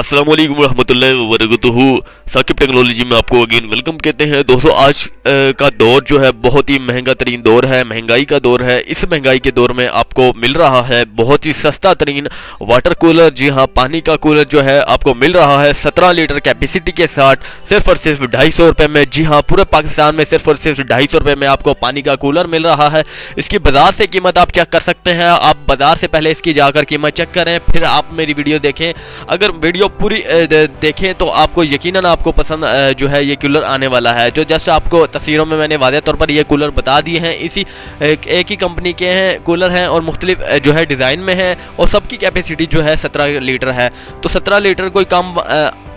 अस्सलाम वालेकुम रहमतुल्लाहि व बरकातुहू। साकिब टेक्नोलॉजी में आपको अगेन वेलकम कहते हैं। दोस्तों, आज का दौर जो है बहुत ही महंगा तरीन दौर है, महंगाई का दौर है। इस महंगाई के दौर में आपको मिल रहा है बहुत ही सस्ता तरीन वाटर कूलर। जी हाँ, पानी का कूलर जो है आपको मिल रहा है 17 लीटर कैपेसिटी के साथ सिर्फ और सिर्फ 250 रुपये में। जी हाँ, पूरे पाकिस्तान में सिर्फ और सिर्फ 250 रुपये में आपको पानी का कूलर मिल रहा है। इसकी बाजार से कीमत आप चेक कर सकते हैं। आप बाजार से पहले इसकी जाकर कीमत चेक करें, फिर आप मेरी वीडियो देखें। अगर वीडियो पूरी देखें तो आपको यकीनन आपको पसंद जो है ये कूलर आने वाला है। जो जस्ट आपको तस्वीरों में मैंने वाज़ेह तौर पर ये कूलर बता दिए हैं। इसी एक ही कंपनी के हैं कूलर हैं और मुख्तलिफ जो है डिज़ाइन में है और सबकी कैपेसिटी जो है 17 लीटर है। तो 17 लीटर कोई कम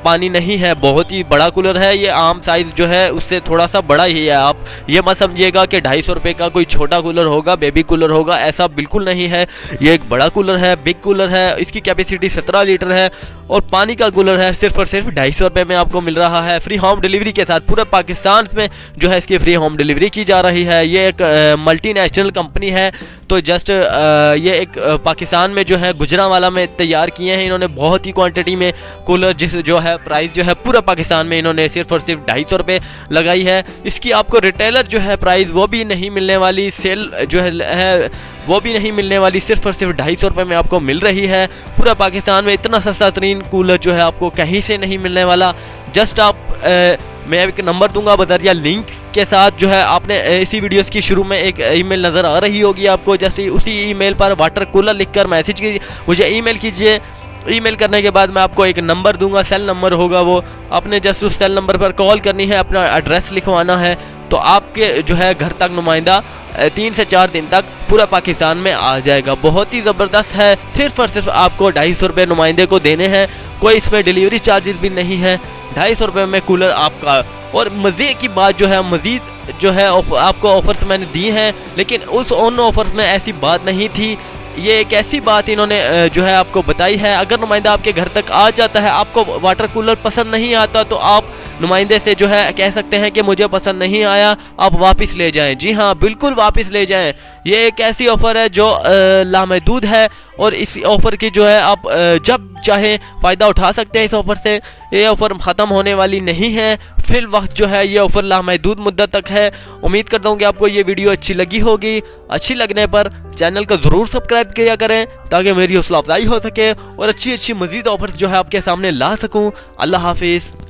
पानी नहीं है, बहुत ही बड़ा कूलर है। ये आम साइज़ जो है उससे थोड़ा सा बड़ा ही है। आप ये मत समझिएगा कि 250 रुपये का कोई छोटा कूलर होगा, बेबी कूलर होगा, ऐसा बिल्कुल नहीं है। ये एक बड़ा कूलर है, बिग कूलर है। इसकी कैपेसिटी 17 लीटर है और पानी का कूलर है सिर्फ और सिर्फ 250 रुपये में आपको मिल रहा है, फ्री होम डिलीवरी के साथ। पूरे पाकिस्तान में जो है इसकी फ्री होम डिलीवरी की जा रही है। ये एक मल्टीनेशनल कंपनी है। तो जस्ट ये एक पाकिस्तान में जो है गुजरांवाला में तैयार किए हैं इन्होंने बहुत ही क्वांटिटी में कूलर, जिस जो है प्राइस जो है पूरा पाकिस्तान में इन्होंने सिर्फ और सिर्फ 250 रुपये लगाई है। इसकी आपको रिटेलर जो है प्राइस वो भी नहीं मिलने वाली, सेल जो है वो भी नहीं मिलने वाली, सिर्फ और सिर्फ 250 रुपये में आपको मिल रही है। पूरा पाकिस्तान में इतना सस्ता तरीन कूलर जो है आपको कहीं से नहीं मिलने वाला। जस्ट आप मैं एक नंबर दूंगा बजरिया लिंक के साथ, जो है आपने इसी वीडियोस की शुरू में एक ईमेल नज़र आ रही होगी आपको। जैसे उसी ईमेल पर वाटर कूलर लिखकर मैसेज कीजिए, मुझे ईमेल कीजिए। ईमेल करने के बाद मैं आपको एक नंबर दूंगा, सेल नंबर होगा वो। आपने जस्ट उस सेल नंबर पर कॉल करनी है, अपना एड्रेस लिखवाना है, तो आपके जो है घर तक नुमाइंदा 3 से 4 दिन तक पूरा पाकिस्तान में आ जाएगा। बहुत ही ज़बरदस्त है। सिर्फ और सिर्फ आपको 250 रुपये नुमाइंदे को देने हैं, कोई इसमें डिलीवरी चार्जेस भी नहीं है। 250 रुपये में कूलर आपका। और मज़े की बात जो है, मज़ीद जो है आपको ऑफर्स मैंने दी हैं, लेकिन उन ऑफर्स में ऐसी बात नहीं थी। ये एक ऐसी बात इन्होंने जो है आपको बताई है। अगर नुमाइंदा आपके घर तक आ जाता है, आपको वाटर कूलर पसंद नहीं आता, तो आप नुमाइंदे से जो है कह सकते हैं कि मुझे पसंद नहीं आया, आप वापस ले जाएं। जी हाँ, बिल्कुल वापस ले जाएं। ये एक ऐसी ऑफ़र है जो लामहदूद है और इस ऑफ़र की जो है आप जब चाहे फ़ायदा उठा सकते हैं इस ऑफ़र से। ये ऑफ़र ख़त्म होने वाली नहीं है, फिल वक्त जो है ये ऑफ़र लामहदूद मुद्दत तक है। उम्मीद करता हूँ कि आपको ये वीडियो अच्छी लगी होगी। अच्छी लगने पर चैनल को ज़रूर सब्सक्राइब किया करें ताकि मेरी हौसला अफजाई हो सके और अच्छी अच्छी मज़ीद ऑफ़र्स जो है आपके सामने ला सकूँ। अल्लाह हाफिज़।